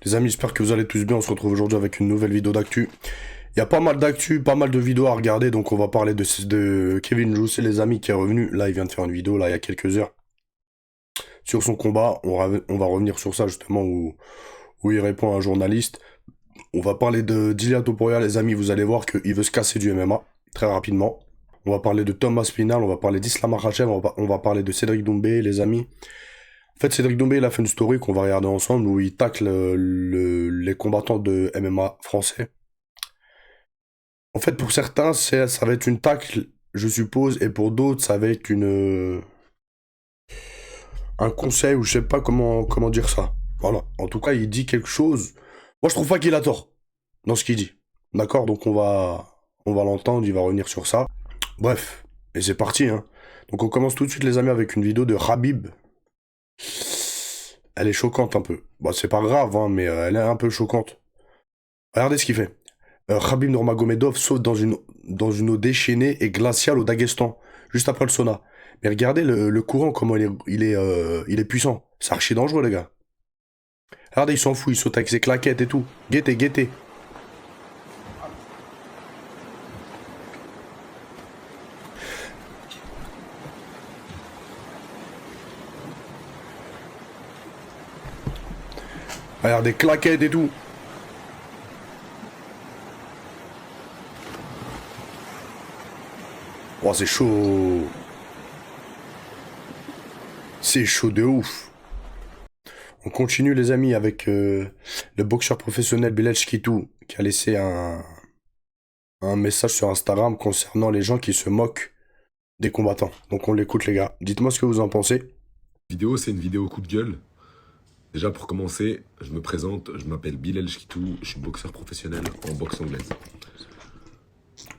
Les amis, j'espère que vous allez tous bien. On se retrouve aujourd'hui avec une nouvelle vidéo d'actu. Il y a pas mal d'actu, pas mal de vidéos à regarder. Donc, on va parler de Kevin Jousset, les amis, qui est revenu. Là, il vient de faire une vidéo, là, il y a quelques heures, sur son combat. On va revenir sur ça, justement, où il répond à un journaliste. On va parler de d'Ilia Topuria, les amis. Vous allez voir qu'il veut se casser du MMA, très rapidement. On va parler de Thomas Spinal, on va parler d'Islam Makhachev, on va parler de Cédric Doumbé, les amis. En fait, Cédric Doumbé, il a fait une story qu'on va regarder ensemble où il tacle les combattants de MMA français. En fait, pour certains, ça va être une tacle, je suppose, et pour d'autres, ça va être un conseil ou je sais pas comment dire ça. Voilà. En tout cas, il dit quelque chose. Moi, je trouve pas qu'il a tort dans ce qu'il dit. D'accord? Donc, on va l'entendre, il va revenir sur ça. Bref. Et c'est parti, hein. Donc, on commence tout de suite, les amis, avec une vidéo de Khabib. Elle est choquante un peu. Bon, c'est pas grave, hein, mais elle est un peu choquante. Regardez ce qu'il fait. Khabib Nurmagomedov saute dans une eau déchaînée et glaciale au Daghestan, juste après le sauna. Mais regardez le courant, comment il est puissant. C'est archi dangereux, les gars. Regardez, il s'en fout, il saute avec ses claquettes et tout. Guettez, guettez. Regardez, claquettes et tout. Oh, c'est chaud. C'est chaud de ouf. On continue, les amis, avec le boxeur professionnel Bilal Shkitou, qui a laissé un message sur Instagram concernant les gens qui se moquent des combattants. Donc on l'écoute, les gars. Dites-moi ce que vous en pensez. Vidéo, c'est une vidéo coup de gueule. Déjà pour commencer, je me présente, je m'appelle Bilal Shkitou, je suis boxeur professionnel en boxe anglaise.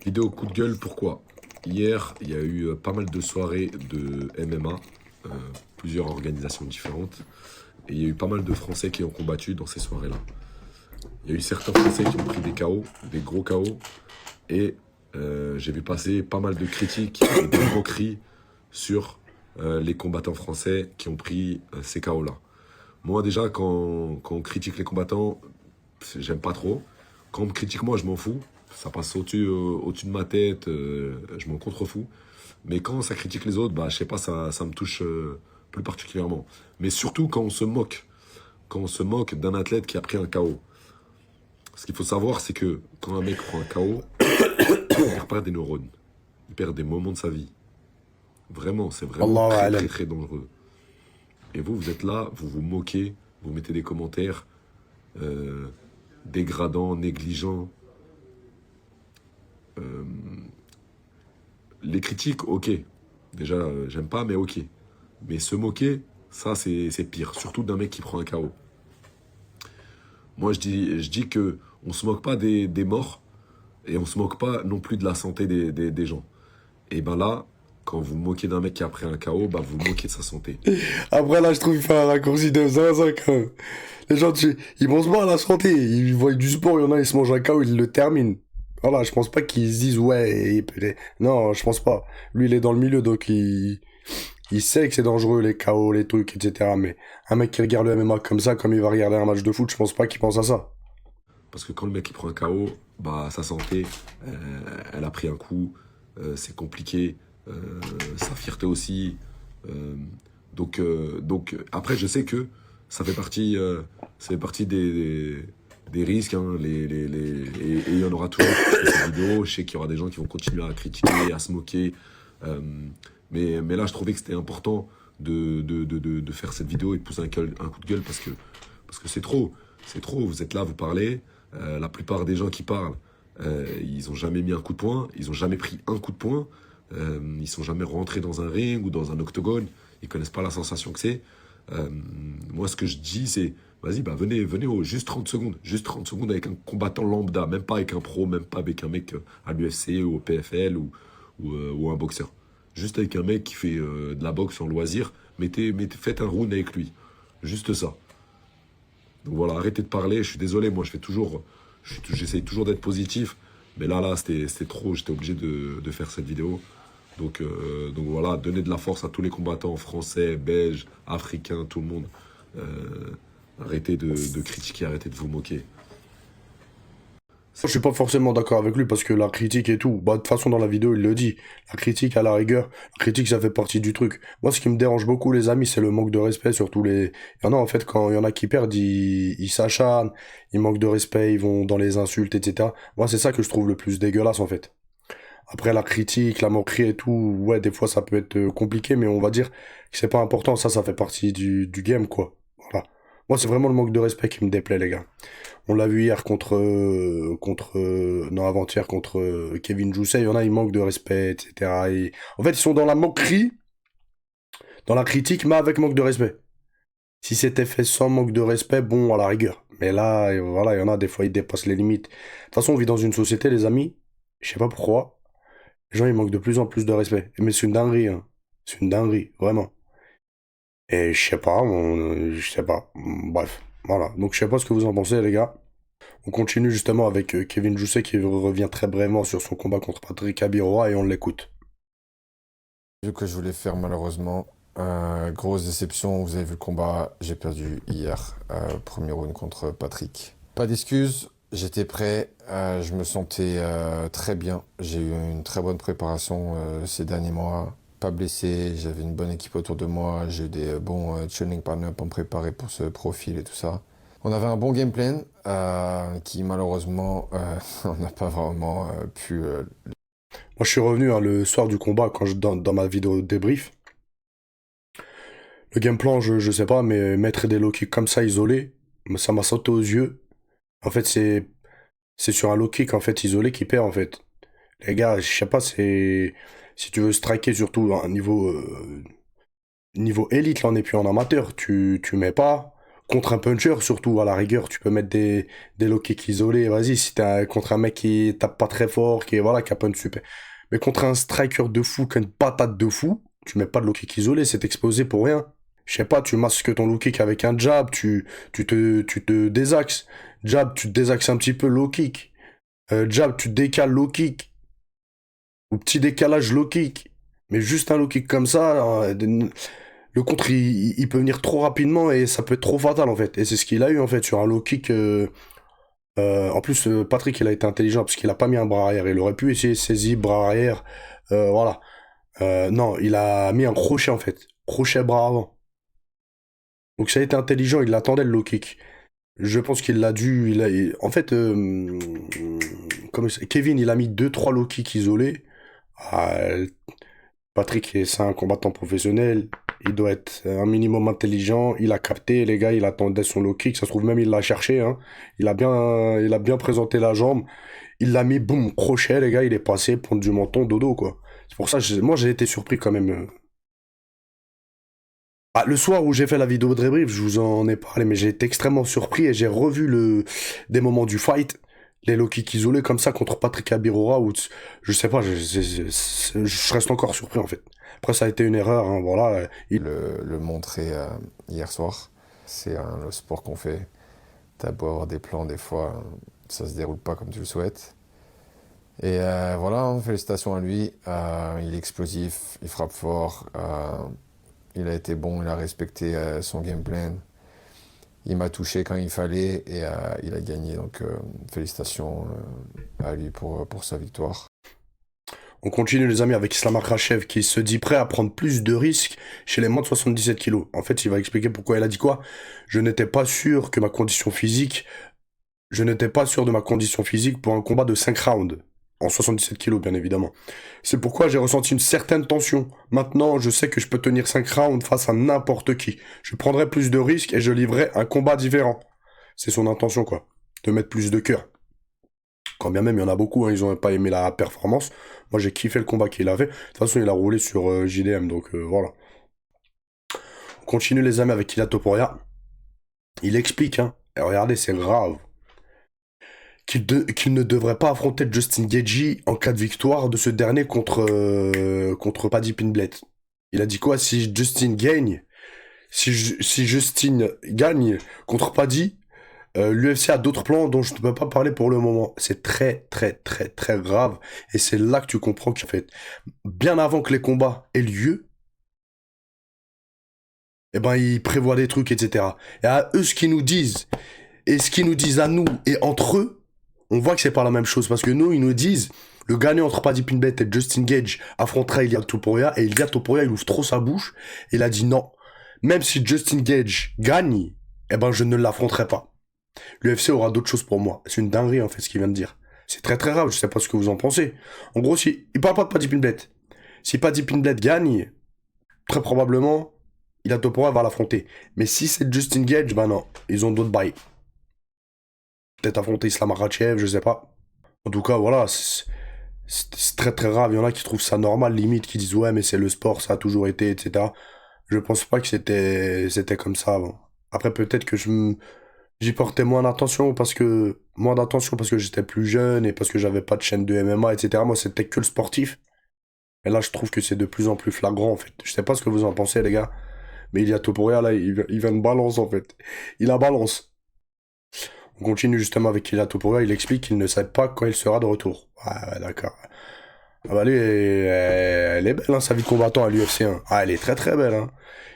Vidéo coup de gueule, pourquoi? Hier, il y a eu pas mal de soirées de MMA, euh, plusieurs organisations différentes, et il y a eu pas mal de Français qui ont combattu dans ces soirées-là. Il y a eu certains Français qui ont pris des KO, des gros KO, et j'ai vu passer pas mal de critiques et de moqueries sur les combattants français qui ont pris ces KO-là. Moi, déjà, quand on critique les combattants, j'aime pas trop. Quand on me critique moi, je m'en fous. Ça passe au-dessus de ma tête, je m'en contrefous. Mais quand ça critique les autres, bah, je sais pas, ça me touche plus particulièrement. Mais surtout quand on se moque. Quand on se moque d'un athlète qui a pris un KO. Ce qu'il faut savoir, c'est que quand un mec prend un KO, il perd des neurones. Il perd des moments de sa vie. Vraiment, c'est vraiment Allahu très, alam. très, très dangereux. Et vous êtes là, vous vous moquez, vous mettez des commentaires euh, dégradants, négligents. Euh, les critiques, ok. Déjà, j'aime pas, mais ok. Mais se moquer, ça, c'est pire. Surtout d'un mec qui prend un KO. Moi, je dis que on se moque pas des morts et on se moque pas non plus de la santé des gens. Et ben là, quand vous moquez d'un mec qui a pris un KO, bah vous moquez de sa santé. Après, là, je trouve qu'il fait un raccourci de zinzin, quand même. Les gens, ils pensent pas à la santé. Ils voient du sport, il y en a, ils se mangent un KO, ils le terminent. Voilà, je pense pas qu'ils se disent, ouais, non, je pense pas. Lui, il est dans le milieu, donc il sait que c'est dangereux, les KO, les trucs, etc. Mais un mec qui regarde le MMA comme ça, comme il va regarder un match de foot, je pense pas qu'il pense à ça. Parce que quand le mec il prend un KO, bah sa santé, elle a pris un coup, c'est compliqué, sa fierté aussi. euh, donc après, je sais que ça fait partie des risques, hein, et il y en aura toujours sur cette vidéo. Je sais qu'il y aura des gens qui vont continuer à critiquer, à se moquer. euh, mais là, je trouvais que c'était important de faire cette vidéo et de pousser un coup de gueule parce que c'est trop. C'est trop. Vous êtes là, vous parlez. La plupart des gens qui parlent, ils ont jamais mis un coup de poing, ils ont jamais pris un coup de poing, ils sont jamais rentrés dans un ring ou dans un octogone, ils connaissent pas la sensation que c'est. Euh, Moi, ce que je dis, c'est, vas-y, bah venez juste 30 secondes avec un combattant lambda, même pas avec un pro, même pas avec un mec à l'UFC ou au PFL ou un boxeur. Juste avec un mec qui fait de la boxe en loisir, faites un round avec lui. Juste ça. Donc voilà, arrêtez de parler, je suis désolé, moi j'essaye toujours d'être positif, mais là c'était trop, j'étais obligé de faire cette vidéo. Donc voilà, donnez de la force à tous les combattants français, belges, africains, tout le monde. Euh, Arrêtez de critiquer, arrêtez de vous moquer. Je suis pas forcément d'accord avec lui parce que la critique et tout, bah de toute façon dans la vidéo il le dit, la critique à la rigueur, la critique ça fait partie du truc. Moi ce qui me dérange beaucoup les amis c'est le manque de respect, surtout les... Il y en a en fait quand il y en a qui perdent, ils s'acharnent, ils manquent de respect, ils vont dans les insultes, etc. Moi c'est ça que je trouve le plus dégueulasse en fait. Après la critique, la moquerie et tout, ouais des fois ça peut être compliqué mais on va dire que c'est pas important, ça fait partie du game quoi. Voilà. Moi c'est vraiment le manque de respect qui me déplaît les gars. On l'a vu hier non, avant-hier contre Kevin Jousset. Il y en a, ils manquent de respect, etc. En fait, ils sont dans la moquerie, dans la critique, mais avec manque de respect. Si c'était fait sans manque de respect, bon, à la rigueur. Mais là, voilà, il y en a, des fois, ils dépassent les limites. De toute façon, on vit dans une société, les amis. Je sais pas pourquoi. Les gens, ils manquent de plus en plus de respect. Mais c'est une dinguerie, hein. C'est une dinguerie, vraiment. Et je sais pas, je sais pas. Bref, voilà. Donc, je sais pas ce que vous en pensez, les gars. On continue justement avec Kevin Jousset qui revient très brièvement sur son combat contre Patrick Abiroa et on l'écoute. Ce que je voulais faire malheureusement, grosse déception, vous avez vu le combat, j'ai perdu hier, premier round contre Patrick. Pas d'excuses, j'étais prêt, je me sentais très bien, j'ai eu une très bonne préparation ces derniers mois, pas blessé, j'avais une bonne équipe autour de moi, j'ai eu des bons training partners pour me préparer pour ce profil et tout ça. On avait un bon game plan qui malheureusement on n'a pas vraiment pu Moi je suis revenu hein, le soir du combat dans ma vidéo débrief. Le game plan, je sais pas, mais mettre des low kicks comme ça isolés, ça m'a sauté aux yeux. En fait, c'est sur un low kick en fait isolé qui perd en fait. Les gars, je sais pas, c'est si tu veux striker surtout à un niveau élite, là on n'est plus en amateur, tu mets pas contre un puncher surtout à la rigueur, tu peux mettre des low kicks isolés, vas-y, si t'es contre un mec qui tape pas très fort, qui voilà, qui a pas une super. Mais contre un striker de fou, qui a une patate de fou, tu mets pas de low kick isolé, c'est exposé pour rien. Je sais pas, tu masques ton low kick avec un jab, tu te désaxes. Jab, tu te désaxes un petit peu low kick. Jab, tu décales low kick. Ou petit décalage low kick. Mais juste un low kick comme ça, le contre il peut venir trop rapidement et ça peut être trop fatal en fait. Et c'est ce qu'il a eu en fait sur un low kick. En plus, Patrick il a été intelligent parce qu'il a pas mis un bras arrière. Il aurait pu essayer de saisir bras arrière. Voilà. Non, il a mis un crochet en fait. Crochet bras avant. Donc ça a été intelligent, il l'attendait le low kick. Je pense qu'il l'a dû. En fait, Kevin il a mis deux trois low kicks isolés. Ah, Patrick, c'est un combattant professionnel. Il doit être un minimum intelligent. Il a capté, les gars, il attendait son low kick. Ça se trouve même, il l'a cherché, hein. Il a bien présenté la jambe. Il l'a mis, boum, crochet, les gars. Il est passé, pointe du menton, dodo, quoi. C'est pour ça, moi, j'ai été surpris quand même. Ah, le soir où j'ai fait la vidéo de débrief, je vous en ai parlé, mais j'ai été extrêmement surpris et j'ai revu des moments du fight. Les low kicks isolés comme ça contre Patrick Abirora ou je sais pas, je reste encore surpris en fait. Après ça a été une erreur, hein, voilà. le montrer hier soir. C'est le sport qu'on fait. T'as beau avoir des plans, des fois, ça se déroule pas comme tu le souhaites. Et voilà, hein, félicitations à lui. Il est explosif, il frappe fort. Il a été bon, il a respecté son game plan. Il m'a touché quand il fallait et il a gagné. Donc félicitations à lui pour sa victoire. On continue les amis avec Islam Makhachev qui se dit prêt à prendre plus de risques chez les moins de 77 kilos. En fait, il va expliquer pourquoi il a dit quoi. Je n'étais pas sûr de ma condition physique pour un combat de 5 rounds. En 77 kilos, bien évidemment. C'est pourquoi j'ai ressenti une certaine tension. Maintenant, je sais que je peux tenir 5 rounds face à n'importe qui. Je prendrai plus de risques et je livrerai un combat différent. C'est son intention, quoi. De mettre plus de cœur. Quand bien même, il y en a beaucoup, hein, ils ont pas aimé la performance. Moi, j'ai kiffé le combat qu'il avait. De toute façon, il a roulé sur JDM, donc voilà. On continue les amis avec Ilia Topuria. Il explique, hein. Et regardez, c'est grave. Qu'il ne devrait pas affronter Justin Gaethje en cas de victoire de ce dernier contre Paddy Pimblett. Il a dit quoi? Si Justin gagne contre Paddy, l'UFC a d'autres plans dont je ne peux pas parler pour le moment. C'est très très très très grave et c'est là que tu comprends qu'en fait, bien avant que les combats aient lieu, eh ben, ils prévoient des trucs, etc. Et à eux, ce qu'ils nous disent, et ce qu'ils nous disent à nous, et entre eux, on voit que c'est pas la même chose. Parce que nous, ils nous disent, le gagnant entre Paddy Pimblett et Justin Gage affrontera Ilia Topuria, et Ilia Topuria, il ouvre trop sa bouche, et il a dit non. Même si Justin Gage gagne, eh ben, je ne l'affronterai pas. L'UFC aura d'autres choses pour moi. C'est une dinguerie, en fait, ce qu'il vient de dire. C'est très très grave, je sais pas ce que vous en pensez. En gros, il parle pas de Paddy Pimblett. Si Paddy Pimblett gagne, très probablement, Ilia Topuria va l'affronter. Mais si c'est Justin Gage, ben non, ils ont d'autres bails. Peut-être affronter Islam Makhachev, je sais pas. En tout cas, voilà, c'est très très grave. Il y en a qui trouvent ça normal, limite, qui disent ouais, mais c'est le sport, ça a toujours été, etc. Je pense pas que c'était comme ça avant. Après, peut-être que j'y portais moins d'attention parce que j'étais plus jeune et parce que j'avais pas de chaîne de MMA, etc. Moi, c'était que le sportif. Et là, je trouve que c'est de plus en plus flagrant, en fait. Je sais pas ce que vous en pensez, les gars. Mais il y a Topuria, là, il vient de balance, en fait. Il a balance. On continue justement avec Ilia Topuria. Il explique qu'il ne sait pas quand il sera de retour. Ouais, d'accord. Ah bah lui, elle est belle, hein, sa vie de combattant à l'UFC 1. Ah, elle est très très belle, hein.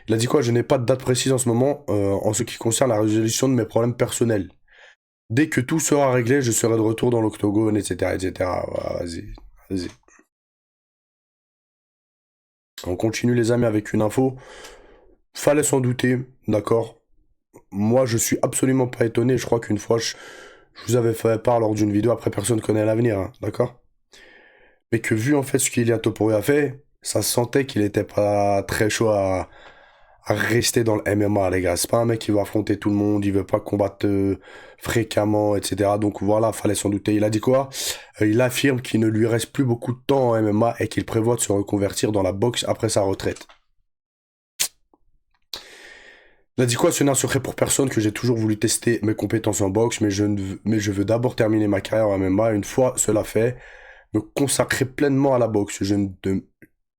Il a dit quoi? Je n'ai pas de date précise en ce moment en ce qui concerne la résolution de mes problèmes personnels. Dès que tout sera réglé, je serai de retour dans l'octogone, etc., etc. Ouais, vas-y, vas-y. On continue les amis avec une info. Fallait s'en douter, d'accord. Moi, je suis absolument pas étonné. Je crois qu'une fois, je vous avais fait part lors d'une vidéo. Après, personne connaît l'avenir, hein, d'accord. Mais que vu en fait ce qu'Ilia Topuria a fait, ça se sentait qu'il était pas très chaud à rester dans le MMA, les gars. C'est pas un mec qui veut affronter tout le monde, il veut pas combattre fréquemment, etc. Donc voilà, fallait s'en douter. Il a dit quoi? Il affirme qu'il ne lui reste plus beaucoup de temps en MMA et qu'il prévoit de se reconvertir dans la boxe après sa retraite. Il a dit quoi? Ce n'est un secret pour personne que j'ai toujours voulu tester mes compétences en boxe, mais je veux d'abord terminer ma carrière en MMA. Une fois cela fait, me consacrer pleinement à la boxe.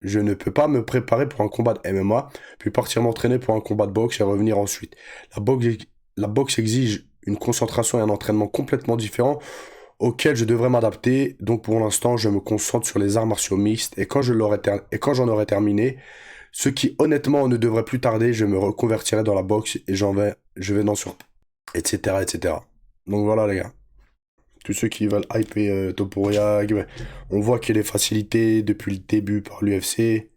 Je ne peux pas me préparer pour un combat de MMA, puis partir m'entraîner pour un combat de boxe et revenir ensuite. La boxe, la boxe exige une concentration et un entraînement complètement différents auxquels je devrais m'adapter. Donc pour l'instant, je me concentre sur les arts martiaux mixtes et quand j'en aurai terminé, ce qui honnêtement ne devrait plus tarder, je me reconvertirai dans la boxe et je vais dans sur, etc., etc. Donc voilà les gars. Tous ceux qui veulent hyper Topuria, ouais. On voit qu'il est facilité depuis le début par l'UFC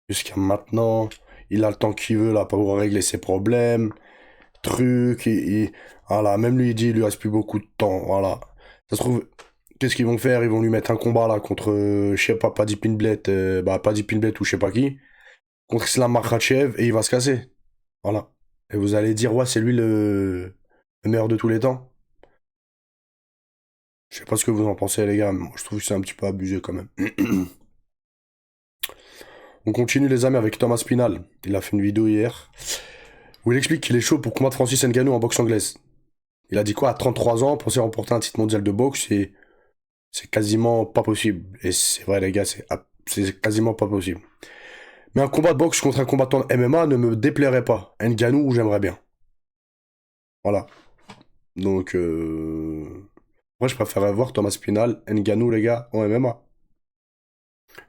jusqu'à maintenant. Il a le temps qu'il veut là pour régler ses problèmes. Truc, voilà, même lui il dit il lui reste plus beaucoup de temps. Voilà. Ça se trouve, qu'est-ce qu'ils vont faire? Ils vont lui mettre un combat là contre, je sais pas, Paddy Pimblett, Paddy Pimblett ou je sais pas qui, contre Islam Makhachev et il va se casser. Voilà. Et vous allez dire, ouais, c'est lui le meilleur de tous les temps. Je sais pas ce que vous en pensez, les gars, mais moi je trouve que c'est un petit peu abusé quand même. On continue, les amis, avec Thomas Spinal. Il a fait une vidéo hier où il explique qu'il est chaud pour combattre Francis Ngannou en boxe anglaise. Il a dit quoi? À 33 ans, penser remporter un titre mondial de boxe, c'est quasiment pas possible. Et c'est vrai, les gars, c'est quasiment pas possible. Mais un combat de boxe contre un combattant de MMA ne me déplairait pas. Ngannou, j'aimerais bien. Voilà. Donc, moi, je préférerais voir Thomas Spinal, Ngannou, les gars, en MMA.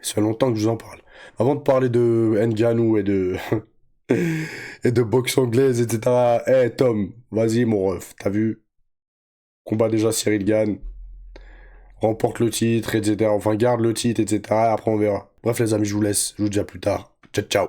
Ça fait longtemps que je vous en parle. Avant de parler de Ngannou et de et de boxe anglaise, etc. Eh Tom, vas-y mon ref, t'as vu? Combat déjà Cyril Gane, remporte le titre, etc. Enfin garde le titre, etc. Après on verra. Bref les amis, je vous laisse. Je vous dis à plus tard. Ciao ciao.